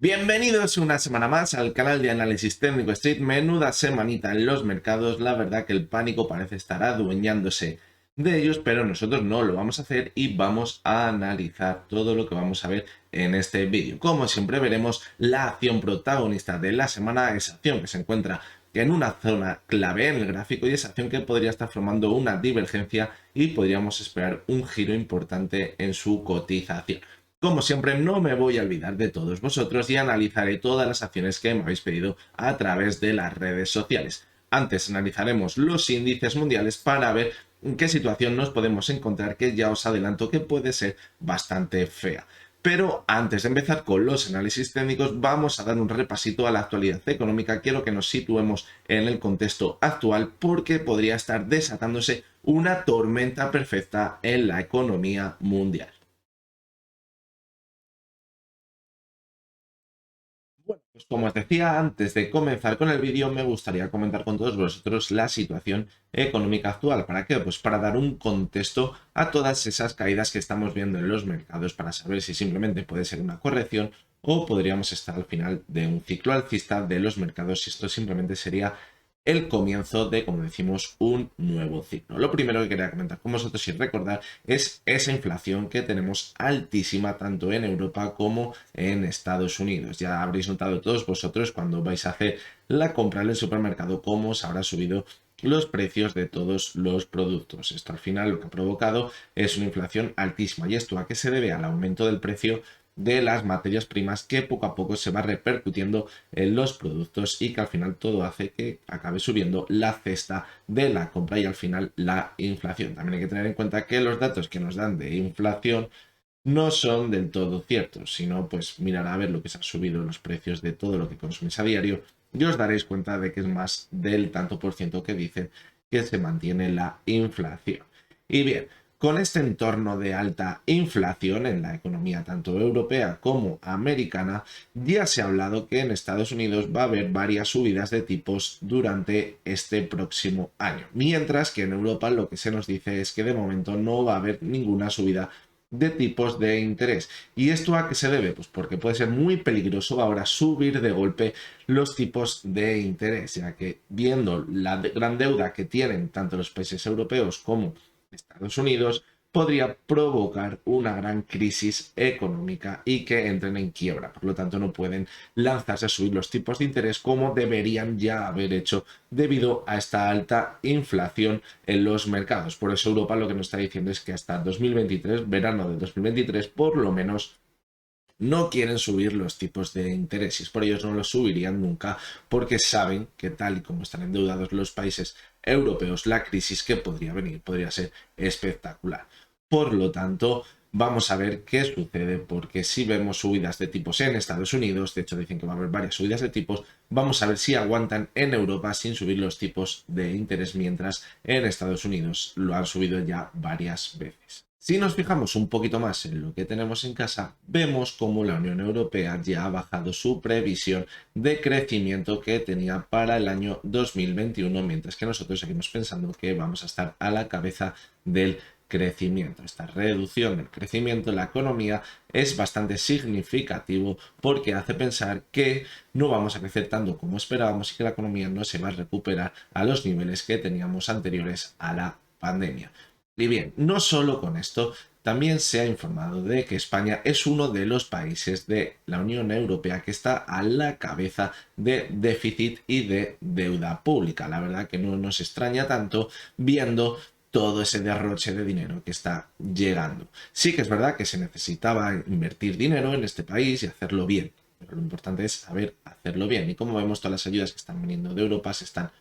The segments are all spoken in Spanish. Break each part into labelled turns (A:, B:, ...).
A: Bienvenidos una semana más al canal de análisis técnico Street. Menuda semanita en los mercados. La verdad que el pánico parece estar adueñándose de ellos, pero nosotros no lo vamos a hacer y vamos a analizar todo lo que vamos a ver en este vídeo. Como siempre veremos la acción protagonista de la semana, esa acción que se encuentra en una zona clave en el gráfico y esa acción que podría estar formando una divergencia y podríamos esperar un giro importante en su cotización. Como siempre, no me voy a olvidar de todos vosotros y analizaré todas las acciones que me habéis pedido a través de las redes sociales. Antes analizaremos los índices mundiales para ver en qué situación nos podemos encontrar, que ya os adelanto que puede ser bastante fea. Pero antes de empezar con los análisis técnicos, vamos a dar un repasito a la actualidad económica. Quiero que nos situemos en el contexto actual porque podría estar desatándose una tormenta perfecta en la economía mundial. Bueno, pues como os decía, antes de comenzar con el vídeo, me gustaría comentar con todos vosotros la situación económica actual. ¿Para qué? Pues para dar un contexto a todas esas caídas que estamos viendo en los mercados, para saber si simplemente puede ser una corrección o podríamos estar al final de un ciclo alcista de los mercados, si esto simplemente sería el comienzo de, como decimos, un nuevo ciclo. Lo primero que quería comentar con vosotros y recordar es esa inflación que tenemos altísima tanto en Europa como en Estados Unidos. Ya habréis notado todos vosotros cuando vais a hacer la compra en el supermercado cómo os habrá subido los precios de todos los productos. Esto al final lo que ha provocado es una inflación altísima. ¿Y esto a qué se debe? Al aumento del precio de las materias primas, que poco a poco se va repercutiendo en los productos y que al final todo hace que acabe subiendo la cesta de la compra y al final la inflación. También hay que tener en cuenta que los datos que nos dan de inflación no son del todo ciertos, sino pues mirar a ver lo que se han subido los precios de todo lo que consumís a diario y os daréis cuenta de que es más del tanto por ciento que dicen que se mantiene la inflación. Y bien, con este entorno de alta inflación en la economía tanto europea como americana, ya se ha hablado que en Estados Unidos va a haber varias subidas de tipos durante este próximo año, mientras que en Europa lo que se nos dice es que de momento no va a haber ninguna subida de tipos de interés. ¿Y esto a qué se debe? Pues porque puede ser muy peligroso ahora subir de golpe los tipos de interés, ya que viendo la gran deuda que tienen tanto los países europeos como Estados Unidos, podría provocar una gran crisis económica y que entren en quiebra. Por lo tanto, no pueden lanzarse a subir los tipos de interés como deberían ya haber hecho debido a esta alta inflación en los mercados. Por eso Europa lo que nos está diciendo es que hasta 2023, verano de 2023, por lo menos no quieren subir los tipos de interés y por ellos no los subirían nunca porque saben que tal y como están endeudados los países europeos, la crisis que podría venir podría ser espectacular. Por lo tanto, vamos a ver qué sucede porque si vemos subidas de tipos en Estados Unidos, de hecho dicen que va a haber varias subidas de tipos, vamos a ver si aguantan en Europa sin subir los tipos de interés mientras en Estados Unidos lo han subido ya varias veces. Si nos fijamos un poquito más en lo que tenemos en casa, vemos cómo la Unión Europea ya ha bajado su previsión de crecimiento que tenía para el año 2021, mientras que nosotros seguimos pensando que vamos a estar a la cabeza del crecimiento. Esta reducción del crecimiento en la economía es bastante significativo porque hace pensar que no vamos a crecer tanto como esperábamos y que la economía no se va a recuperar a los niveles que teníamos anteriores a la pandemia. Y bien, no solo con esto, también se ha informado de que España es uno de los países de la Unión Europea que está a la cabeza de déficit y de deuda pública. La verdad que no nos extraña tanto viendo todo ese derroche de dinero que está llegando. Sí que es verdad que se necesitaba invertir dinero en este país y hacerlo bien, pero lo importante es saber hacerlo bien. Y como vemos, todas las ayudas que están viniendo de Europa se están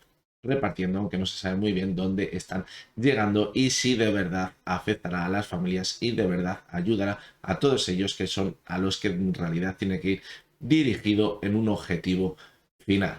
A: repartiendo, aunque no se sabe muy bien dónde están llegando y si de verdad afectará a las familias y de verdad ayudará a todos ellos que son a los que en realidad tiene que ir dirigido en un objetivo final.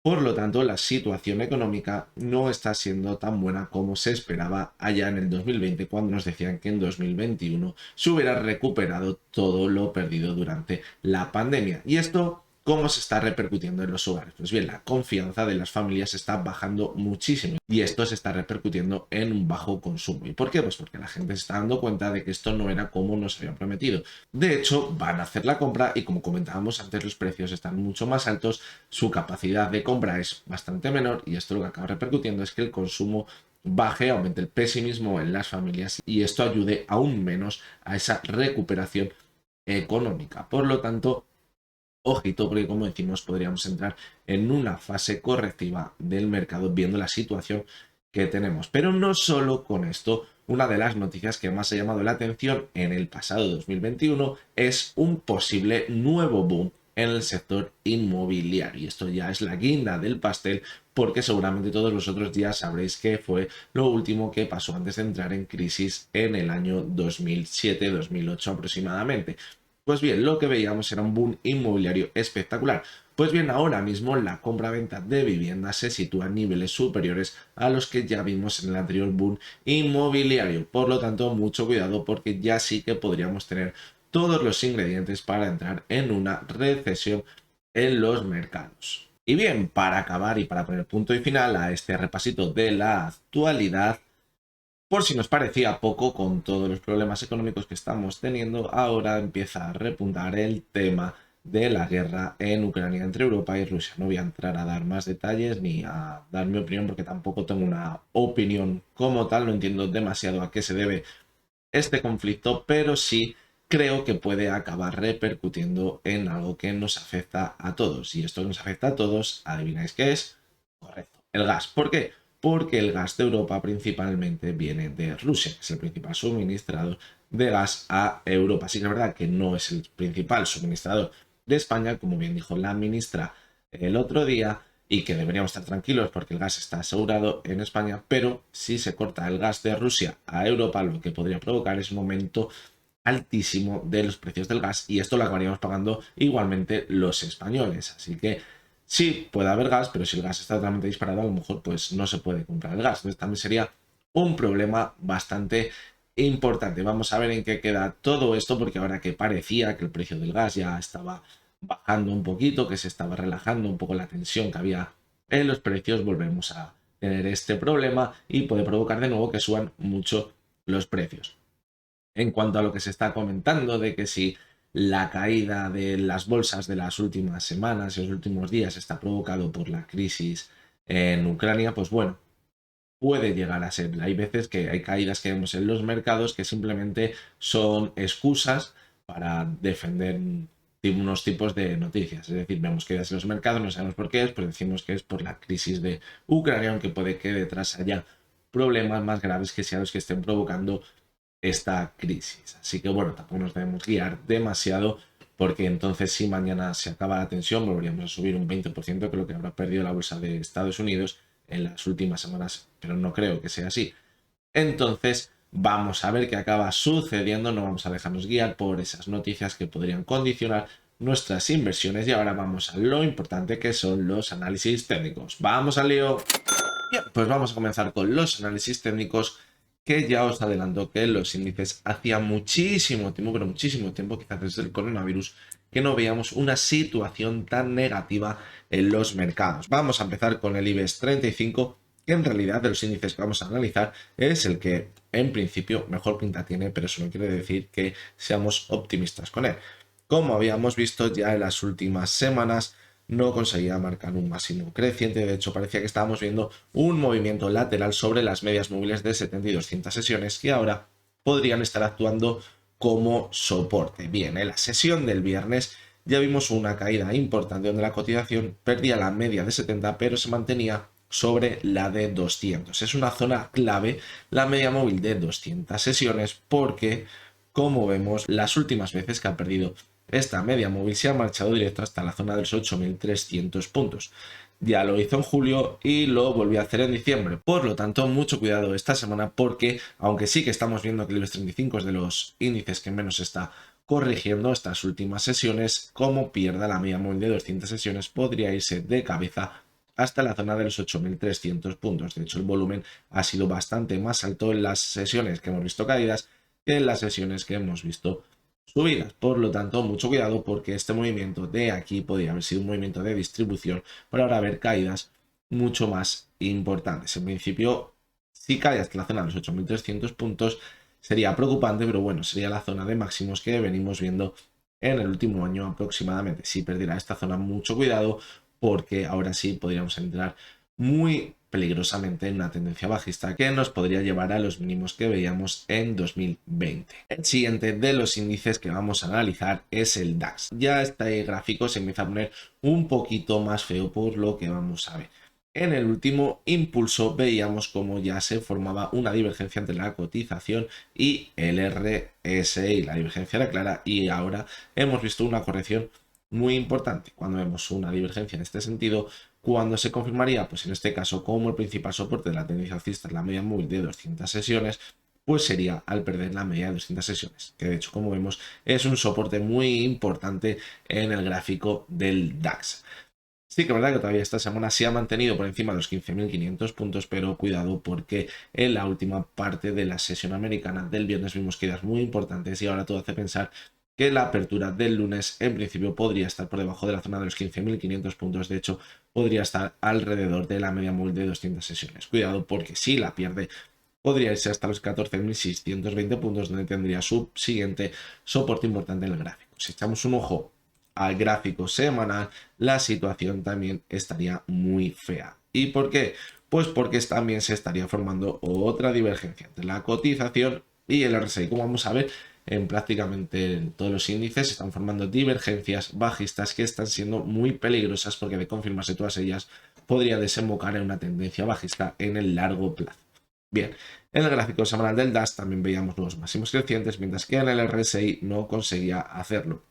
A: Por lo tanto, la situación económica no está siendo tan buena como se esperaba allá en el 2020, cuando nos decían que en 2021 se hubiera recuperado todo lo perdido durante la pandemia. Y esto ¿Cómo se está repercutiendo en los hogares? Pues bien, la confianza de las familias está bajando muchísimo y esto se está repercutiendo en un bajo consumo. ¿Y por qué? Pues porque la gente se está dando cuenta de que esto no era como nos habían prometido. De hecho, van a hacer la compra y como comentábamos antes, los precios están mucho más altos, su capacidad de compra es bastante menor y esto lo que acaba repercutiendo es que el consumo baje, aumente el pesimismo en las familias y esto ayude aún menos a esa recuperación económica. Por lo tanto, ojito, porque como decimos, podríamos entrar en una fase correctiva del mercado viendo la situación que tenemos. Pero no solo con esto, una de las noticias que más ha llamado la atención en el pasado 2021 es un posible nuevo boom en el sector inmobiliario. Y esto ya es la guinda del pastel, porque seguramente todos vosotros ya sabréis que fue lo último que pasó antes de entrar en crisis en el año 2007-2008 aproximadamente. Pues bien, lo que veíamos era un boom inmobiliario espectacular. Pues bien, ahora mismo la compra-venta de viviendas se sitúa a niveles superiores a los que ya vimos en el anterior boom inmobiliario. Por lo tanto, mucho cuidado porque ya sí que podríamos tener todos los ingredientes para entrar en una recesión en los mercados. Y bien, para acabar y para poner punto y final a este repasito de la actualidad, por si nos parecía poco, con todos los problemas económicos que estamos teniendo, ahora empieza a repuntar el tema de la guerra en Ucrania entre Europa y Rusia. No voy a entrar a dar más detalles ni a dar mi opinión porque tampoco tengo una opinión como tal, no entiendo demasiado a qué se debe este conflicto, pero sí creo que puede acabar repercutiendo en algo que nos afecta a todos. Y esto nos afecta a todos, ¿adivináis qué es? Correcto, el gas. ¿Por qué? Porque el gas de Europa principalmente viene de Rusia, que es el principal suministrador de gas a Europa. Sí que es verdad que no es el principal suministrador de España, como bien dijo la ministra el otro día, y que deberíamos estar tranquilos porque el gas está asegurado en España, pero si se corta el gas de Rusia a Europa, lo que podría provocar es un aumento altísimo de los precios del gas y esto lo acabaríamos pagando igualmente los españoles. Así que sí, puede haber gas, pero si el gas está totalmente disparado, a lo mejor pues no se puede comprar el gas. Entonces también sería un problema bastante importante. Vamos a ver en qué queda todo esto, porque ahora que parecía que el precio del gas ya estaba bajando un poquito, que se estaba relajando un poco la tensión que había en los precios, volvemos a tener este problema y puede provocar de nuevo que suban mucho los precios. En cuanto a lo que se está comentando de que si la caída de las bolsas de las últimas semanas y los últimos días está provocado por la crisis en Ucrania, pues bueno, puede llegar a ser. Hay veces que hay caídas que vemos en los mercados que simplemente son excusas para defender unos tipos de noticias. Es decir, vemos caídas en los mercados, no sabemos por qué es, pues decimos que es por la crisis de Ucrania, aunque puede que detrás haya problemas más graves que sean los que estén provocando esta crisis. Así que bueno, tampoco nos debemos guiar demasiado porque entonces si mañana se acaba la tensión volveríamos a subir un 20%, que es lo que habrá perdido la bolsa de Estados Unidos en las últimas semanas, pero no creo que sea así. Entonces vamos a ver qué acaba sucediendo, no vamos a dejarnos guiar por esas noticias que podrían condicionar nuestras inversiones y ahora vamos a lo importante que son los análisis técnicos. ¡Vamos al lío! Bien, pues vamos a comenzar con los análisis técnicos que ya os adelanto que los índices hacía muchísimo tiempo, pero muchísimo tiempo, quizás desde el coronavirus, que no veíamos una situación tan negativa en los mercados. Vamos a empezar con el IBEX 35, que en realidad de los índices que vamos a analizar es el que en principio mejor pinta tiene, pero eso no quiere decir que seamos optimistas con él. Como habíamos visto ya en las últimas semanas, no conseguía marcar un máximo creciente, de hecho parecía que estábamos viendo un movimiento lateral sobre las medias móviles de 70 y 200 sesiones que ahora podrían estar actuando como soporte. Bien, en la sesión del viernes ya vimos una caída importante donde la cotización perdía la media de 70 pero se mantenía sobre la de 200. Es una zona clave la media móvil de 200 sesiones porque, como vemos, las últimas veces que ha perdido esta media móvil se ha marchado directo hasta la zona de los 8.300 puntos. Ya lo hizo en julio y lo volvió a hacer en diciembre. Por lo tanto, mucho cuidado esta semana porque, aunque sí que estamos viendo que el IBEX 35 es de los índices que menos está corrigiendo estas últimas sesiones, como pierda la media móvil de 200 sesiones, podría irse de cabeza hasta la zona de los 8.300 puntos. De hecho, el volumen ha sido bastante más alto en las sesiones que hemos visto caídas que en las sesiones que hemos visto subidas. Por lo tanto, mucho cuidado porque este movimiento de aquí podría haber sido un movimiento de distribución, pero ahora haber caídas mucho más importantes. En principio, si cae hasta la zona de los 8.300 puntos, sería preocupante, pero bueno, sería la zona de máximos que venimos viendo en el último año aproximadamente. Si perdiera esta zona, mucho cuidado porque ahora sí podríamos entrar muy peligrosamente en una tendencia bajista que nos podría llevar a los mínimos que veíamos en 2020. El siguiente de los índices que vamos a analizar es el DAX. Ya este gráfico se empieza a poner un poquito más feo por lo que vamos a ver. En el último impulso veíamos como ya se formaba una divergencia entre la cotización y el RSI. La divergencia era clara y ahora hemos visto una corrección muy importante. Cuando vemos una divergencia en este sentido, cuando se confirmaría, pues en este caso, como el principal soporte de la tendencia alcista es la media móvil de 200 sesiones, pues sería al perder la media de 200 sesiones, que de hecho, como vemos, es un soporte muy importante en el gráfico del DAX. Sí que es verdad que todavía esta semana se ha mantenido por encima de los 15.500 puntos, pero cuidado porque en la última parte de la sesión americana del viernes vimos caídas muy importantes y ahora todo hace pensar que la apertura del lunes en principio podría estar por debajo de la zona de los 15.500 puntos. De hecho, podría estar alrededor de la media móvil de 200 sesiones. Cuidado porque si la pierde, podría irse hasta los 14.620 puntos, donde tendría su siguiente soporte importante en el gráfico. Si echamos un ojo al gráfico semanal, la situación también estaría muy fea. ¿Y por qué? Pues porque también se estaría formando otra divergencia entre la cotización y el RSI. Como vamos a ver, en prácticamente todos los índices se están formando divergencias bajistas que están siendo muy peligrosas porque de confirmarse todas ellas podría desembocar en una tendencia bajista en el largo plazo. Bien, en el gráfico semanal del DAX también veíamos nuevos máximos crecientes, mientras que en el RSI no conseguía hacerlo.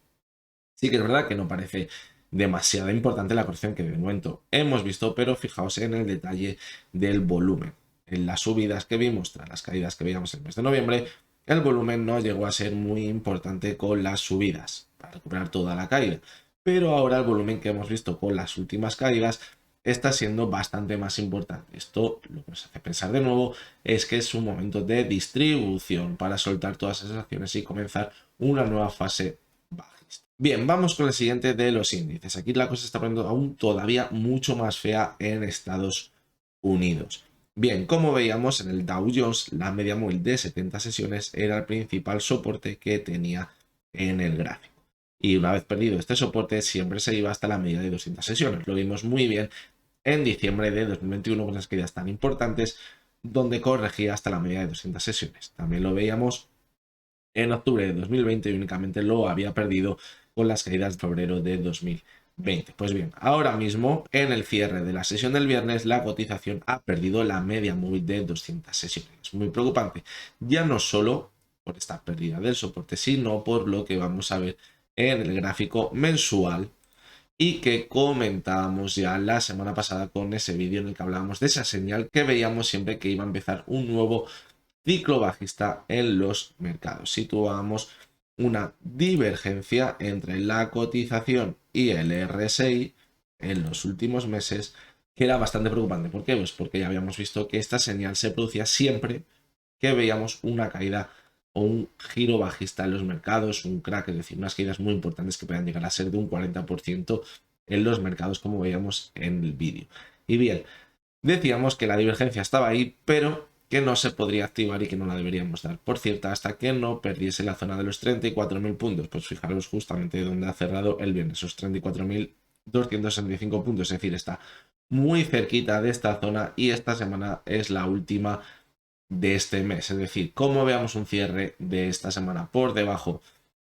A: Sí que es verdad que no parece demasiado importante la corrección que de momento hemos visto, pero fijaos en el detalle del volumen. En las subidas que vimos tras las caídas que veíamos el mes de noviembre, el volumen no llegó a ser muy importante con las subidas para recuperar toda la caída. Pero ahora el volumen que hemos visto con las últimas caídas está siendo bastante más importante. Esto lo que nos hace pensar de nuevo es que es un momento de distribución para soltar todas esas acciones y comenzar una nueva fase bajista. Bien, vamos con el siguiente de los índices. Aquí la cosa se está poniendo aún todavía mucho más fea en Estados Unidos. Bien, como veíamos en el Dow Jones, la media móvil de 70 sesiones era el principal soporte que tenía en el gráfico. Y una vez perdido este soporte, siempre se iba hasta la media de 200 sesiones. Lo vimos muy bien en diciembre de 2021 con las caídas tan importantes, donde corregía hasta la media de 200 sesiones. También lo veíamos en octubre de 2020 y únicamente lo había perdido con las caídas de febrero de 2020. Pues bien, ahora mismo en el cierre de la sesión del viernes la cotización ha perdido la media móvil de 200 sesiones. Es muy preocupante, ya no solo por esta pérdida del soporte, sino por lo que vamos a ver en el gráfico mensual y que comentábamos ya la semana pasada con ese vídeo en el que hablábamos de esa señal que veíamos siempre que iba a empezar un nuevo ciclo bajista en los mercados. Situamos una divergencia entre la cotización y el RSI en los últimos meses que era bastante preocupante. ¿Por qué? Pues porque ya habíamos visto que esta señal se producía siempre que veíamos una caída o un giro bajista en los mercados, un crack, es decir, unas caídas muy importantes que puedan llegar a ser de un 40% en los mercados, como veíamos en el vídeo. Y bien, decíamos que la divergencia estaba ahí, pero que no se podría activar y que no la deberíamos dar por cierta hasta que no perdiese la zona de los 34.000 puntos. Pues fijaros justamente donde ha cerrado el viernes, esos 34.265 puntos, es decir, está muy cerquita de esta zona y esta semana es la última de este mes. Es decir, como veamos un cierre de esta semana por debajo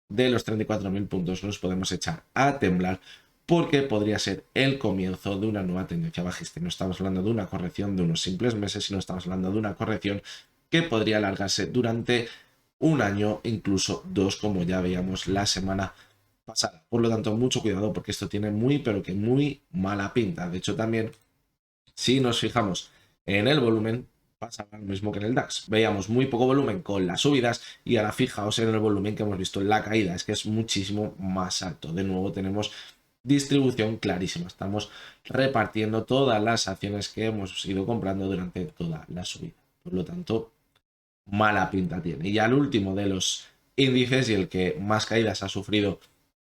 A: de los 34.000 puntos, nos podemos echar a temblar porque podría ser el comienzo de una nueva tendencia bajista. No estamos hablando de una corrección de unos simples meses, sino estamos hablando de una corrección que podría alargarse durante un año, incluso dos, como ya veíamos la semana pasada. Por lo tanto, mucho cuidado porque esto tiene muy, pero que muy mala pinta. De hecho, también, si nos fijamos en el volumen, pasaba lo mismo que en el DAX. Veíamos muy poco volumen con las subidas y ahora fijaos en el volumen que hemos visto en la caída, es que es muchísimo más alto. De nuevo tenemos distribución clarísima, estamos repartiendo todas las acciones que hemos ido comprando durante toda la subida. Por lo tanto, mala pinta tiene. Y ya el último de los índices y el que más caídas ha sufrido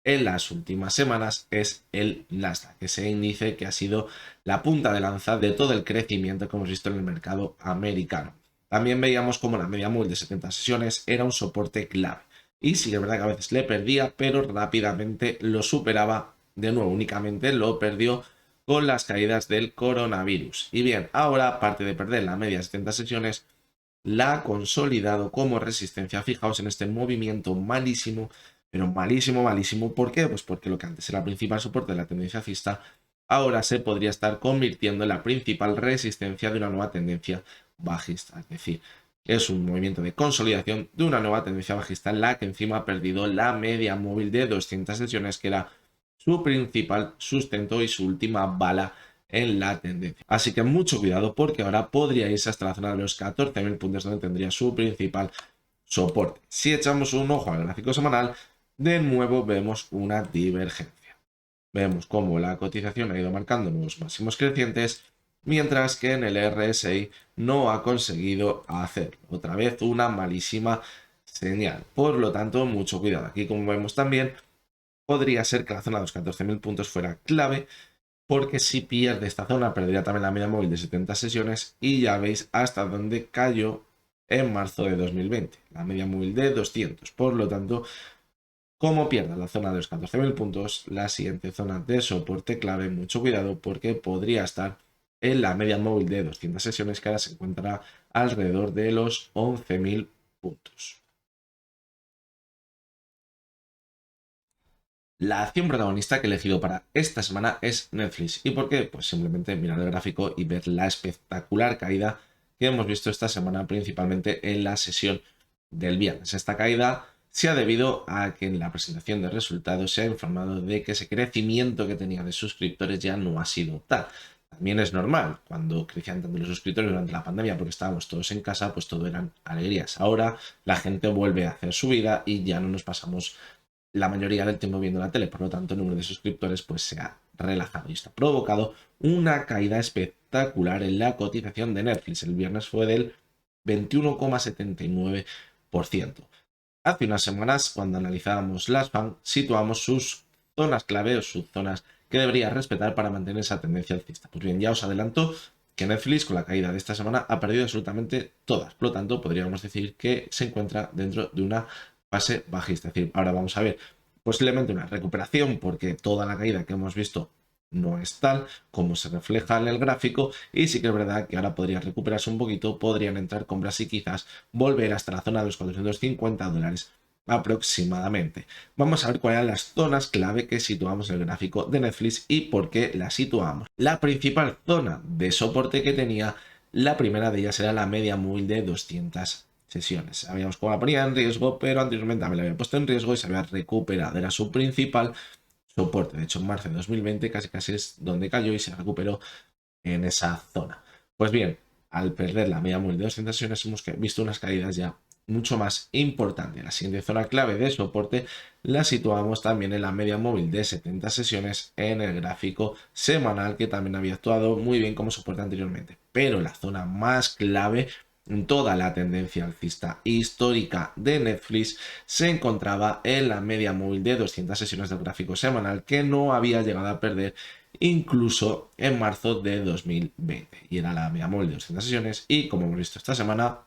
A: en las últimas semanas es el Nasdaq, ese índice que ha sido la punta de lanza de todo el crecimiento que hemos visto en el mercado americano. También veíamos como la media móvil de 70 sesiones era un soporte clave. Y sí, es verdad que a veces le perdía, pero rápidamente lo superaba de nuevo. Únicamente lo perdió con las caídas del coronavirus. Y bien, ahora, aparte de perder la media de 70 sesiones, la ha consolidado como resistencia. Fijaos en este movimiento malísimo, pero malísimo, malísimo. ¿Por qué? Pues porque lo que antes era el principal soporte de la tendencia alcista, ahora se podría estar convirtiendo en la principal resistencia de una nueva tendencia bajista. Es decir, es un movimiento de consolidación de una nueva tendencia bajista en la que encima ha perdido la media móvil de 200 sesiones, que era su principal sustento y su última bala en la tendencia. Así que mucho cuidado porque ahora podría irse hasta la zona de los 14.000 puntos donde tendría su principal soporte. Si echamos un ojo al gráfico semanal, de nuevo vemos una divergencia. Vemos cómo la cotización ha ido marcando nuevos máximos crecientes, mientras que en el RSI no ha conseguido hacerlo. Otra vez una malísima señal. Por lo tanto, mucho cuidado. Aquí, como vemos también, podría ser que la zona de los 14.000 puntos fuera clave, porque si pierde esta zona perdería también la media móvil de 70 sesiones y ya veis hasta dónde cayó en marzo de 2020, la media móvil de 200. Por lo tanto, como pierda la zona de los 14.000 puntos, la siguiente zona de soporte clave, mucho cuidado porque podría estar en la media móvil de 200 sesiones, que ahora se encuentra alrededor de los 11.000 puntos. La acción protagonista que he elegido para esta semana es Netflix. ¿Y por qué? Pues simplemente mirar el gráfico y ver la espectacular caída que hemos visto esta semana, principalmente en la sesión del viernes. Esta caída se ha debido a que en la presentación de resultados se ha informado de que ese crecimiento que tenía de suscriptores ya no ha sido tal. También es normal, cuando crecían tanto los suscriptores durante la pandemia porque estábamos todos en casa, pues todo eran alegrías. Ahora la gente vuelve a hacer su vida y ya no nos pasamos la mayoría del tiempo viendo la tele, por lo tanto el número de suscriptores pues se ha relajado y esto ha provocado una caída espectacular en la cotización de Netflix. El viernes fue del 21,79%. Hace unas semanas, cuando analizábamos las FAN, situamos sus zonas clave o sus zonas que debería respetar para mantener esa tendencia alcista. Pues bien, ya os adelanto que Netflix con la caída de esta semana ha perdido absolutamente todas. Por lo tanto, podríamos decir que se encuentra dentro de una fase bajista. Es decir, ahora vamos a ver posiblemente una recuperación porque toda la caída que hemos visto no es tal como se refleja en el gráfico, y sí que es verdad que ahora podría recuperarse un poquito, podrían entrar compras y quizás volver hasta la zona de los $450 aproximadamente. Vamos a ver cuáles eran las zonas clave que situamos en el gráfico de Netflix y por qué las situamos. La principal zona de soporte que tenía, la primera de ellas era la media móvil de 200 sesiones. Sabíamos cómo la ponía en riesgo, pero anteriormente me la había puesto en riesgo y se había recuperado. Era su principal soporte. De hecho, en marzo de 2020 casi es donde cayó y se recuperó en esa zona. Pues bien, al perder la media móvil de 200 sesiones hemos visto unas caídas ya mucho más importantes. La siguiente zona clave de soporte la situamos también en la media móvil de 70 sesiones en el gráfico semanal, que también había actuado muy bien como soporte anteriormente. Pero la zona más clave en toda la tendencia alcista histórica de Netflix se encontraba en la media móvil de 200 sesiones del gráfico semanal, que no había llegado a perder incluso en marzo de 2020, y era la media móvil de 200 sesiones y, como hemos visto esta semana,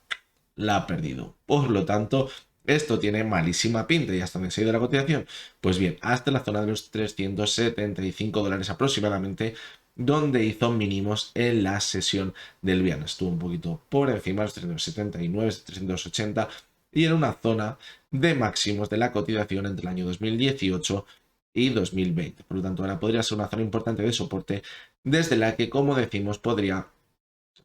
A: la ha perdido. Por lo tanto, esto tiene malísima pinta. ¿Y hasta dónde se ha ido la cotización? Pues bien, hasta la zona de los $375 aproximadamente, donde hizo mínimos en la sesión del viernes. Estuvo un poquito por encima de los 379, 380, y era una zona de máximos de la cotización entre el año 2018 y 2020. Por lo tanto, ahora podría ser una zona importante de soporte desde la que, como decimos, podría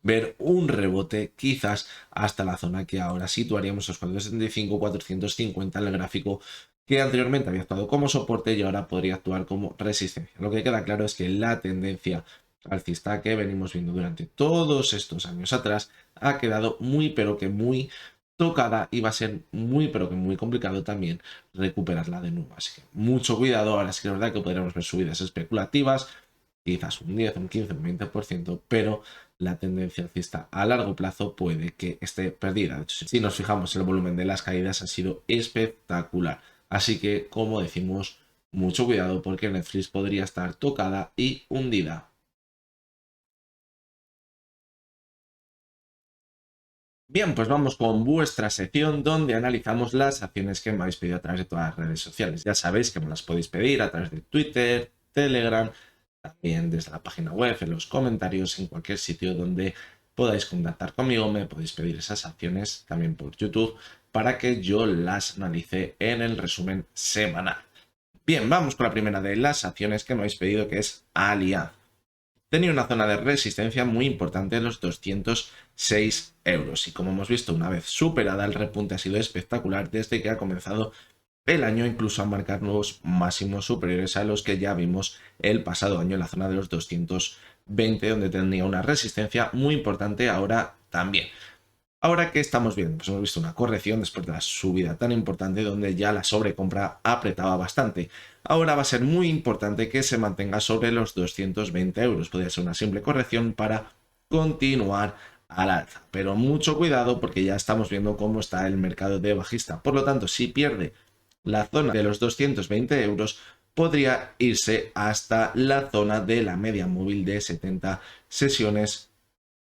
A: ver un rebote quizás hasta la zona que ahora situaríamos los 475, 450 en el gráfico, que anteriormente había actuado como soporte y ahora podría actuar como resistencia. Lo que queda claro es que la tendencia alcista que venimos viendo durante todos estos años atrás ha quedado muy pero que muy tocada, y va a ser muy pero que muy complicado también recuperarla de nuevo. Así que mucho cuidado. Ahora sí que es verdad que podríamos ver subidas especulativas, quizás un 10, un 15, un 20%, pero la tendencia alcista a largo plazo puede que esté perdida. De hecho, si nos fijamos, el volumen de las caídas ha sido espectacular. Así que, como decimos, mucho cuidado porque Netflix podría estar tocada y hundida. Bien, pues vamos con vuestra sección donde analizamos las acciones que me habéis pedido a través de todas las redes sociales. Ya sabéis que me las podéis pedir a través de Twitter, Telegram, también desde la página web, en los comentarios, en cualquier sitio donde podáis contactar conmigo, me podéis pedir esas acciones también por YouTube para que yo las analice en el resumen semanal. Bien, vamos con la primera de las acciones que me habéis pedido, que es Allianz. Tenía una zona de resistencia muy importante en los 206 euros y como hemos visto, una vez superada, el repunte ha sido espectacular desde que ha comenzado el año, incluso a marcar nuevos máximos superiores a los que ya vimos el pasado año en la zona de los 220, donde tenía una resistencia muy importante ahora también. Ahora, ¿qué estamos viendo? Pues hemos visto una corrección después de la subida tan importante donde ya la sobrecompra apretaba bastante. Ahora va a ser muy importante que se mantenga sobre los 220 euros. Podría ser una simple corrección para continuar al alza. Pero mucho cuidado porque ya estamos viendo cómo está el mercado de bajista. Por lo tanto, si pierde la zona de los 220 euros, podría irse hasta la zona de la media móvil de 70 sesiones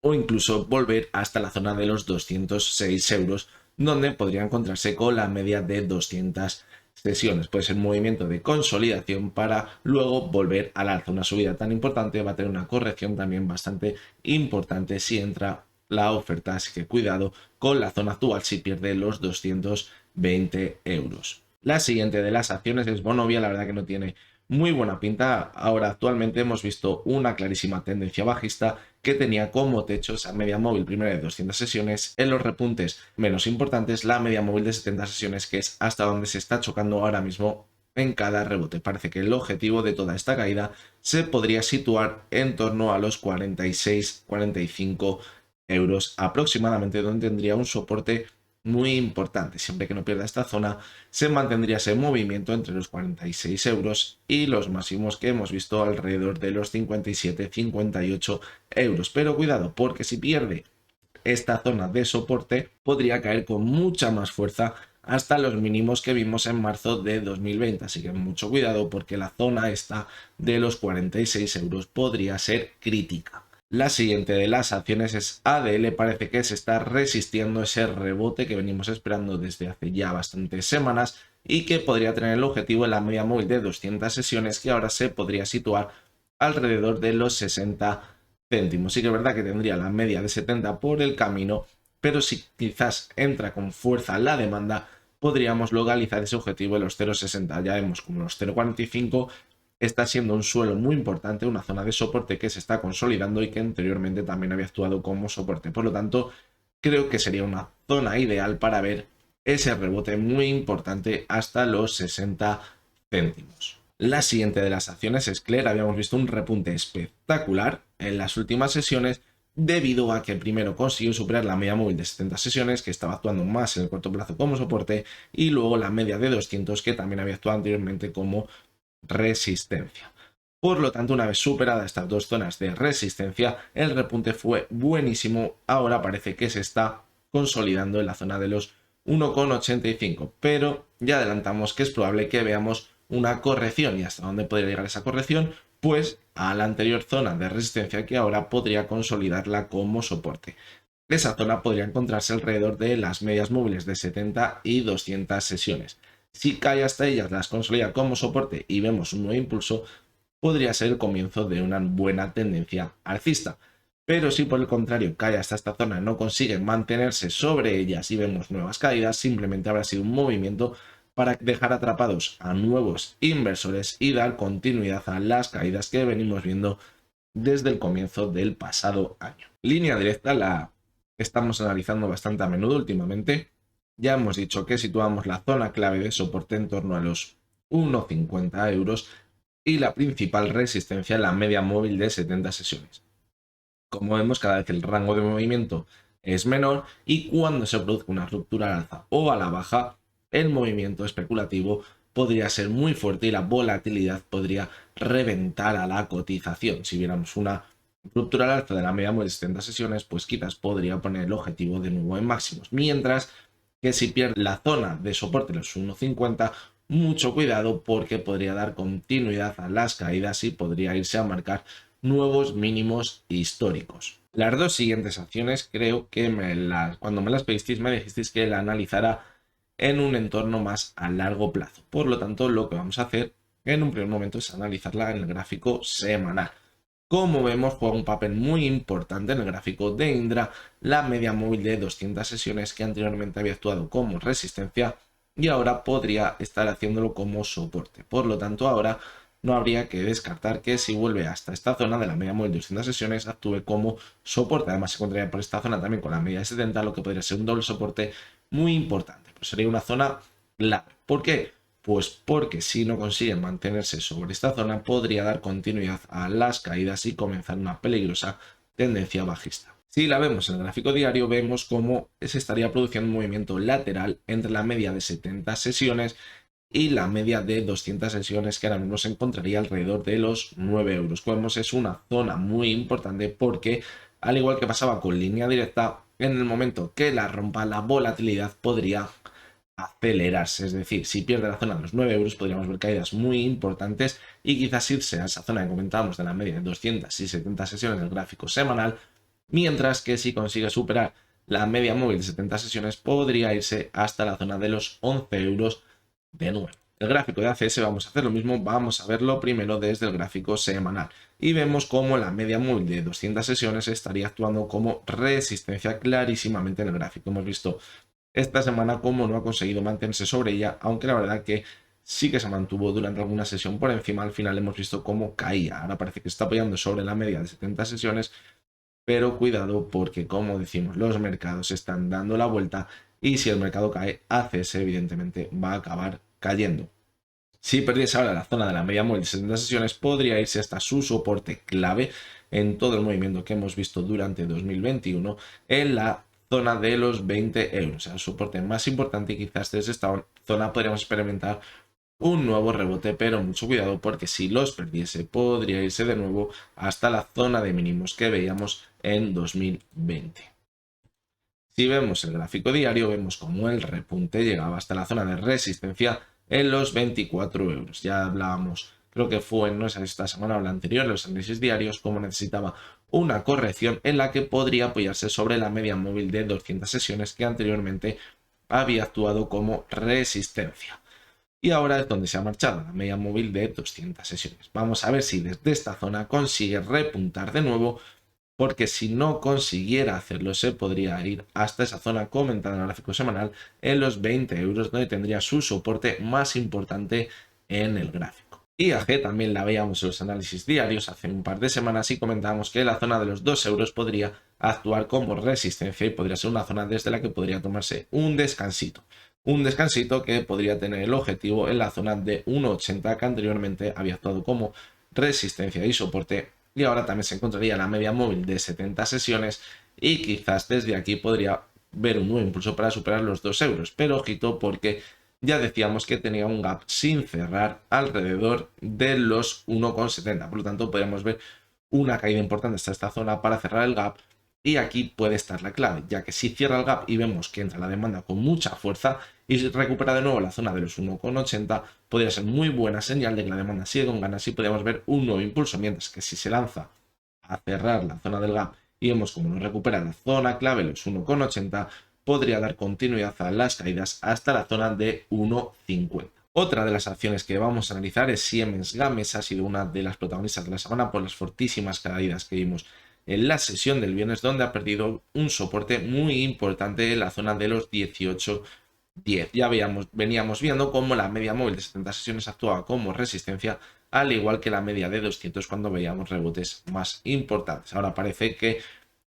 A: o incluso volver hasta la zona de los 206 euros, donde podría encontrarse con la media de 200 sesiones. Puede ser un movimiento de consolidación para luego volver a la alza. Una subida tan importante va a tener una corrección también bastante importante si entra la oferta, así que cuidado con la zona actual si pierde los 220 euros. La siguiente de las acciones es Vonovia, la verdad que no tiene muy buena pinta. Ahora actualmente hemos visto una clarísima tendencia bajista que tenía como techo esa media móvil primera de 200 sesiones, en los repuntes menos importantes la media móvil de 70 sesiones, que es hasta donde se está chocando ahora mismo en cada rebote. Parece que el objetivo de toda esta caída se podría situar en torno a los 46-45 euros aproximadamente, donde tendría un soporte muy importante. Siempre que no pierda esta zona, se mantendría ese movimiento entre los 46 euros y los máximos que hemos visto alrededor de los 57-58 euros. Pero cuidado, porque si pierde esta zona de soporte, podría caer con mucha más fuerza hasta los mínimos que vimos en marzo de 2020. Así que mucho cuidado porque la zona esta de los 46 euros podría ser crítica. La siguiente de las acciones es ADL. Parece que se está resistiendo ese rebote que venimos esperando desde hace ya bastantes semanas y que podría tener el objetivo en la media móvil de 200 sesiones, que ahora se podría situar alrededor de los 60 céntimos. Sí que es verdad que tendría la media de 70 por el camino, pero si quizás entra con fuerza la demanda, podríamos localizar ese objetivo en los 0,60. Ya vemos como los 0,45 está siendo un suelo muy importante, una zona de soporte que se está consolidando y que anteriormente también había actuado como soporte. Por lo tanto, creo que sería una zona ideal para ver ese rebote muy importante hasta los 60 céntimos. La siguiente de las acciones es Clear. Habíamos visto un repunte espectacular en las últimas sesiones debido a que primero consiguió superar la media móvil de 70 sesiones, que estaba actuando más en el corto plazo como soporte, y luego la media de 200, que también había actuado anteriormente como resistencia. Por lo tanto, una vez superadas estas dos zonas de resistencia, el repunte fue buenísimo. Ahora parece que se está consolidando en la zona de los 1,85, pero ya adelantamos que es probable que veamos una corrección. ¿Y hasta dónde podría llegar esa corrección? Pues a la anterior zona de resistencia, que ahora podría consolidarla como soporte. Esa zona podría encontrarse alrededor de las medias móviles de 70 y 200 sesiones. Si cae hasta ellas, las consolida como soporte y vemos un nuevo impulso, podría ser el comienzo de una buena tendencia alcista. Pero si por el contrario cae hasta esta zona y no consigue mantenerse sobre ellas y vemos nuevas caídas, simplemente habrá sido un movimiento para dejar atrapados a nuevos inversores y dar continuidad a las caídas que venimos viendo desde el comienzo del pasado año. Línea directa la estamos analizando bastante a menudo últimamente. Ya hemos dicho que situamos la zona clave de soporte en torno a los 1,50 euros y la principal resistencia en la media móvil de 70 sesiones. Como vemos, cada vez el rango de movimiento es menor y cuando se produzca una ruptura al alza o a la baja, el movimiento especulativo podría ser muy fuerte y la volatilidad podría reventar a la cotización. Si viéramos una ruptura al alza de la media móvil de 70 sesiones, pues quizás podría poner el objetivo de nuevo en máximos. Mientras que si pierde la zona de soporte de los 1,50, mucho cuidado porque podría dar continuidad a las caídas y podría irse a marcar nuevos mínimos históricos. Las dos siguientes acciones creo que cuando me las pedisteis me dijisteis que la analizara en un entorno más a largo plazo. Por lo tanto, lo que vamos a hacer en un primer momento es analizarla en el gráfico semanal. Como vemos, juega un papel muy importante en el gráfico de Indra la media móvil de 200 sesiones que anteriormente había actuado como resistencia y ahora podría estar haciéndolo como soporte. Por lo tanto, ahora no habría que descartar que si vuelve hasta esta zona de la media móvil de 200 sesiones actúe como soporte. Además, se encontraría por esta zona también con la media de 70, lo que podría ser un doble soporte muy importante. Pues sería una zona clave. ¿Por qué? Pues porque si no consiguen mantenerse sobre esta zona podría dar continuidad a las caídas y comenzar una peligrosa tendencia bajista. Si la vemos en el gráfico diario, vemos cómo se estaría produciendo un movimiento lateral entre la media de 70 sesiones y la media de 200 sesiones, que ahora mismo se encontraría alrededor de los 9 euros. Como vemos, es una zona muy importante porque, al igual que pasaba con línea directa, en el momento que la rompa, la volatilidad podría acelerarse. Es decir, si pierde la zona de los 9 euros, podríamos ver caídas muy importantes y quizás irse a esa zona que comentábamos de la media de 200 y 70 sesiones del gráfico semanal, mientras que si consigue superar la media móvil de 70 sesiones, podría irse hasta la zona de los 11 euros de nuevo. El gráfico de ACS vamos a hacer lo mismo, vamos a verlo primero desde el gráfico semanal y vemos cómo la media móvil de 200 sesiones estaría actuando como resistencia clarísimamente en el gráfico. Hemos visto esta semana como no ha conseguido mantenerse sobre ella, aunque la verdad que sí que se mantuvo durante alguna sesión por encima. Al final hemos visto cómo caía. Ahora parece que está apoyando sobre la media de 70 sesiones, pero cuidado porque, como decimos, los mercados están dando la vuelta y si el mercado cae, ACS evidentemente va a acabar cayendo. Si perdiese ahora la zona de la media móvil de 70 sesiones, podría irse hasta su soporte clave en todo el movimiento que hemos visto durante 2021 en la zona de los 20 euros. El soporte más importante y quizás desde esta zona podríamos experimentar un nuevo rebote, pero mucho cuidado porque si los perdiese podría irse de nuevo hasta la zona de mínimos que veíamos en 2020. Si vemos el gráfico diario, vemos como el repunte llegaba hasta la zona de resistencia en los 24 euros. Ya hablábamos, creo que fue no es esta semana o la anterior, los análisis diarios, como necesitaba una corrección en la que podría apoyarse sobre la media móvil de 200 sesiones que anteriormente había actuado como resistencia. Y ahora es donde se ha marchado la media móvil de 200 sesiones. Vamos a ver si desde esta zona consigue repuntar de nuevo, porque si no consiguiera hacerlo se podría ir hasta esa zona comentada en el gráfico semanal en los 20 euros, donde tendría su soporte más importante en el gráfico. IAG también la veíamos en los análisis diarios hace un par de semanas y comentábamos que la zona de los 2 euros podría actuar como resistencia y podría ser una zona desde la que podría tomarse un descansito. Un descansito que podría tener el objetivo en la zona de 1,80 que anteriormente había actuado como resistencia y soporte, y ahora también se encontraría la media móvil de 70 sesiones y quizás desde aquí podría ver un nuevo impulso para superar los 2 euros, pero ojito porque ya decíamos que tenía un gap sin cerrar alrededor de los 1,70, por lo tanto podríamos ver una caída importante hasta esta zona para cerrar el gap. Y aquí puede estar la clave, ya que si cierra el gap y vemos que entra la demanda con mucha fuerza y recupera de nuevo la zona de los 1,80, podría ser muy buena señal de que la demanda sigue con ganas y podríamos ver un nuevo impulso, mientras que si se lanza a cerrar la zona del gap y vemos como no recupera la zona clave, los 1,80, podría dar continuidad a las caídas hasta la zona de 1,50. Otra de las acciones que vamos a analizar es Siemens Gamesa. Ha sido una de las protagonistas de la semana por las fortísimas caídas que vimos en la sesión del viernes, donde ha perdido un soporte muy importante en la zona de los 18,10. Ya veníamos viendo cómo la media móvil de 70 sesiones actuaba como resistencia, al igual que la media de 200 cuando veíamos rebotes más importantes. Ahora parece que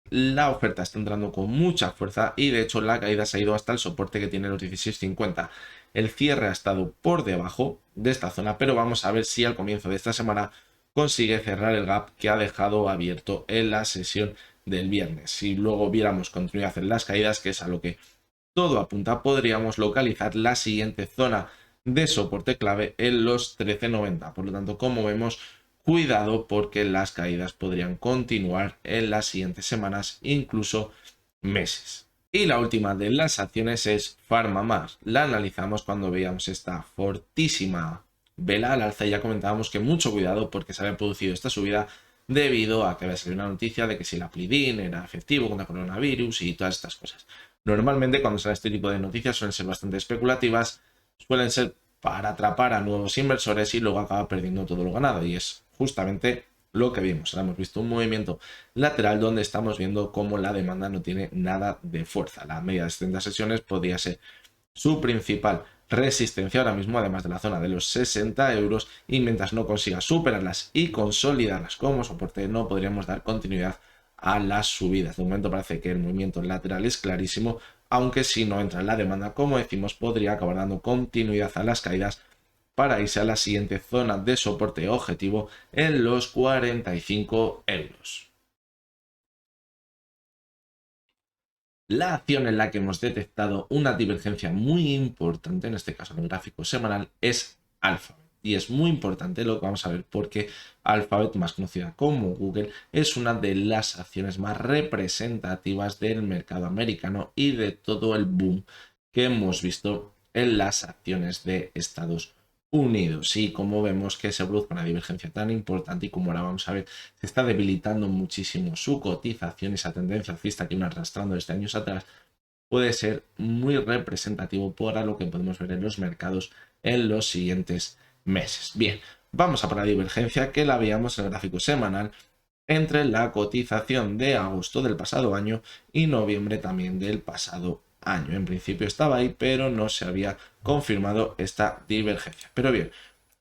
A: la oferta está entrando con mucha fuerza y de hecho la caída se ha ido hasta el soporte que tiene los 16,50. El cierre ha estado por debajo de esta zona, pero vamos a ver si al comienzo de esta semana consigue cerrar el gap que ha dejado abierto en la sesión del viernes. Si luego viéramos continuidad en las caídas, que es a lo que todo apunta, podríamos localizar la siguiente zona de soporte clave en los 13,90. Por lo tanto, como vemos, cuidado porque las caídas podrían continuar en las siguientes semanas, incluso meses. Y la última de las acciones es PharmaMar. La analizamos cuando veíamos esta fortísima vela al alza y ya comentábamos que mucho cuidado porque se había producido esta subida debido a que había salido una noticia de que si el Aplidin era efectivo contra coronavirus y todas estas cosas. Normalmente cuando sale este tipo de noticias suelen ser bastante especulativas, suelen ser para atrapar a nuevos inversores y luego acaba perdiendo todo lo ganado, y es justamente lo que vimos. Ahora hemos visto un movimiento lateral donde estamos viendo cómo la demanda no tiene nada de fuerza. La media de 70 sesiones podría ser su principal resistencia ahora mismo, además de la zona de los 60 euros, y mientras no consiga superarlas y consolidarlas como soporte, no podríamos dar continuidad a las subidas. De momento parece que el movimiento lateral es clarísimo, aunque si no entra en la demanda, como decimos, podría acabar dando continuidad a las caídas para irse a la siguiente zona de soporte objetivo en los 45 euros. La acción en la que hemos detectado una divergencia muy importante, en este caso en el gráfico semanal, es Alphabet. Y es muy importante lo que vamos a ver porque Alphabet, más conocida como Google, es una de las acciones más representativas del mercado americano y de todo el boom que hemos visto en las acciones de Estados Unidos. Y como vemos que se produce una divergencia tan importante y como ahora vamos a ver, se está debilitando muchísimo su cotización, esa tendencia alcista que viene arrastrando desde años atrás, puede ser muy representativo para lo que podemos ver en los mercados en los siguientes meses. Bien, vamos a por la divergencia que la veíamos en el gráfico semanal entre la cotización de agosto del pasado año y noviembre también del pasado año. En principio estaba ahí, pero no se había confirmado esta divergencia. Pero bien,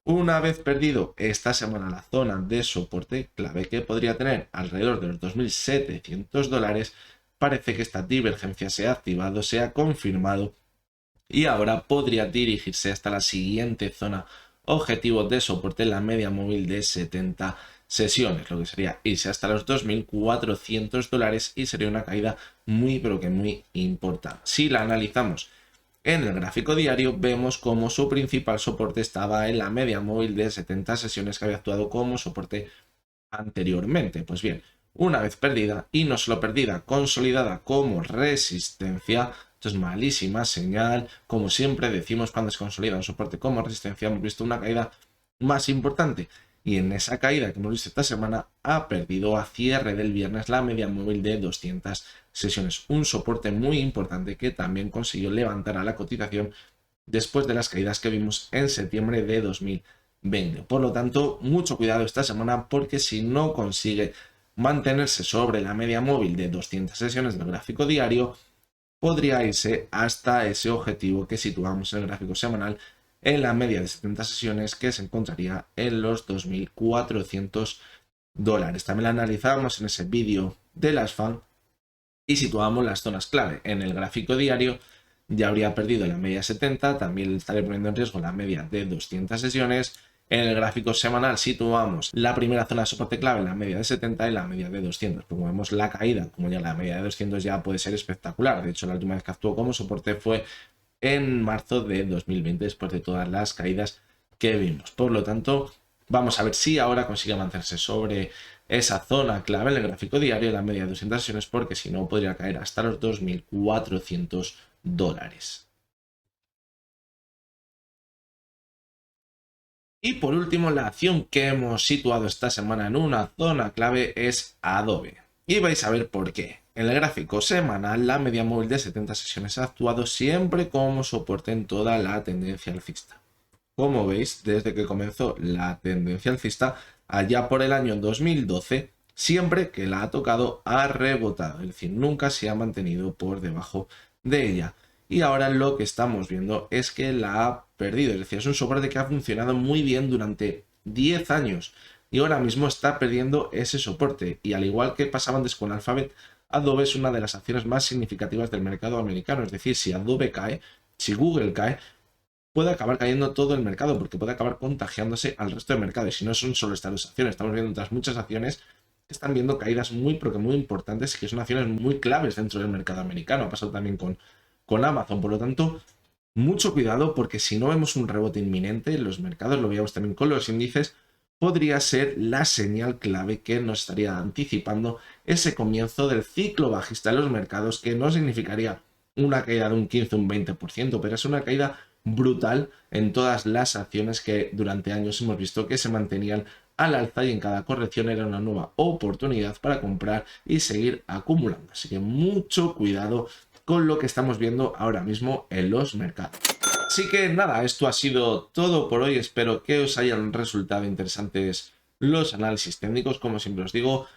A: una vez perdido esta semana la zona de soporte clave que podría tener alrededor de los 2.700 dólares, parece que esta divergencia se ha activado, se ha confirmado y ahora podría dirigirse hasta la siguiente zona objetivo de soporte en la media móvil de 70 sesiones, lo que sería irse hasta los 2.400 dólares y sería una caída muy pero que muy importante. Si la analizamos en el gráfico diario vemos como su principal soporte estaba en la media móvil de 70 sesiones que había actuado como soporte anteriormente. Pues bien, una vez perdida y no solo perdida, consolidada como resistencia, esto es malísima señal. Como siempre decimos cuando se consolida un soporte como resistencia, hemos visto una caída más importante. Y en esa caída que hemos visto esta semana ha perdido a cierre del viernes la media móvil de 200 sesiones. Un soporte muy importante que también consiguió levantar a la cotización después de las caídas que vimos en septiembre de 2020. Por lo tanto, mucho cuidado esta semana porque si no consigue mantenerse sobre la media móvil de 200 sesiones del gráfico diario, podría irse hasta ese objetivo que situamos en el gráfico semanal en la media de 70 sesiones que se encontraría en los 2.400 dólares. También la analizamos en ese vídeo de las FAN y situamos las zonas clave. En el gráfico diario ya habría perdido la media 70, también estaré poniendo en riesgo la media de 200 sesiones. En el gráfico semanal situamos la primera zona de soporte clave en la media de 70 y la media de 200. Como vemos, la caída, como ya la media de 200 ya puede ser espectacular. De hecho, la última vez que actuó como soporte fue en marzo de 2020, después de todas las caídas que vimos. Por lo tanto, vamos a ver si ahora consigue mantenerse sobre esa zona clave en el gráfico diario, la media de 200 sesiones, porque si no podría caer hasta los 2.400 dólares. Y por último, la acción que hemos situado esta semana en una zona clave es Adobe. Y vais a ver por qué. En el gráfico semanal, la media móvil de 70 sesiones ha actuado siempre como soporte en toda la tendencia alcista. Como veis, desde que comenzó la tendencia alcista, allá por el año 2012, siempre que la ha tocado ha rebotado, es decir, nunca se ha mantenido por debajo de ella. Y ahora lo que estamos viendo es que la ha perdido, es decir, es un soporte que ha funcionado muy bien durante 10 años y ahora mismo está perdiendo ese soporte. Y al igual que pasaba antes con Alphabet, Adobe es una de las acciones más significativas del mercado americano, es decir, si Adobe cae, si Google cae, puede acabar cayendo todo el mercado porque puede acabar contagiándose al resto del mercado. Y si no son solo estas dos acciones, estamos viendo otras muchas acciones que están viendo caídas muy, pero que muy importantes y que son acciones muy claves dentro del mercado americano. Ha pasado también con Amazon. Por lo tanto, mucho cuidado porque si no vemos un rebote inminente en los mercados, lo veíamos también con los índices, podría ser la señal clave que nos estaría anticipando ese comienzo del ciclo bajista de los mercados, que no significaría una caída de un 15 o un 20%, pero es una caída brutal en todas las acciones que durante años hemos visto que se mantenían al alza, y en cada corrección era una nueva oportunidad para comprar y seguir acumulando. Así que mucho cuidado con lo que estamos viendo ahora mismo en los mercados. Así que nada, esto ha sido todo por hoy. Espero que os hayan resultado interesantes los análisis técnicos, como siempre os digo,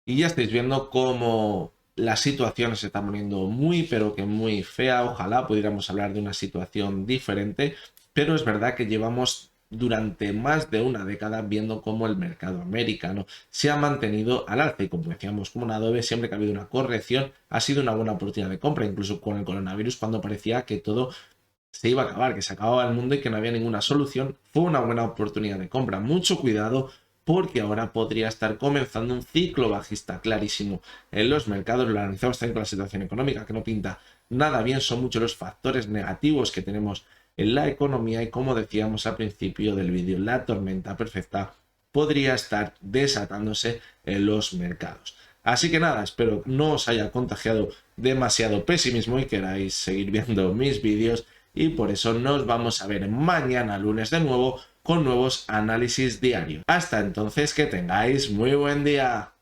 A: y ya estáis viendo cómo la situación se está poniendo muy, pero que muy fea. Ojalá pudiéramos hablar de una situación diferente, pero es verdad que llevamos durante más de una década viendo cómo el mercado americano se ha mantenido al alza, y como decíamos, como un Adobe, siempre que ha habido una corrección ha sido una buena oportunidad de compra, incluso con el coronavirus, cuando parecía que todo se iba a acabar, que se acababa el mundo y que no había ninguna solución, fue una buena oportunidad de compra. Mucho cuidado, porque ahora podría estar comenzando un ciclo bajista clarísimo en los mercados. Lo analizamos también con la situación económica, que no pinta nada bien. Son muchos los factores negativos que tenemos en la economía, y como decíamos al principio del vídeo, la tormenta perfecta podría estar desatándose en los mercados. Así que nada, espero no os haya contagiado demasiado pesimismo y queráis seguir viendo mis vídeos, y por eso nos vamos a ver mañana lunes de nuevo con nuevos análisis diarios. Hasta entonces, que tengáis muy buen día.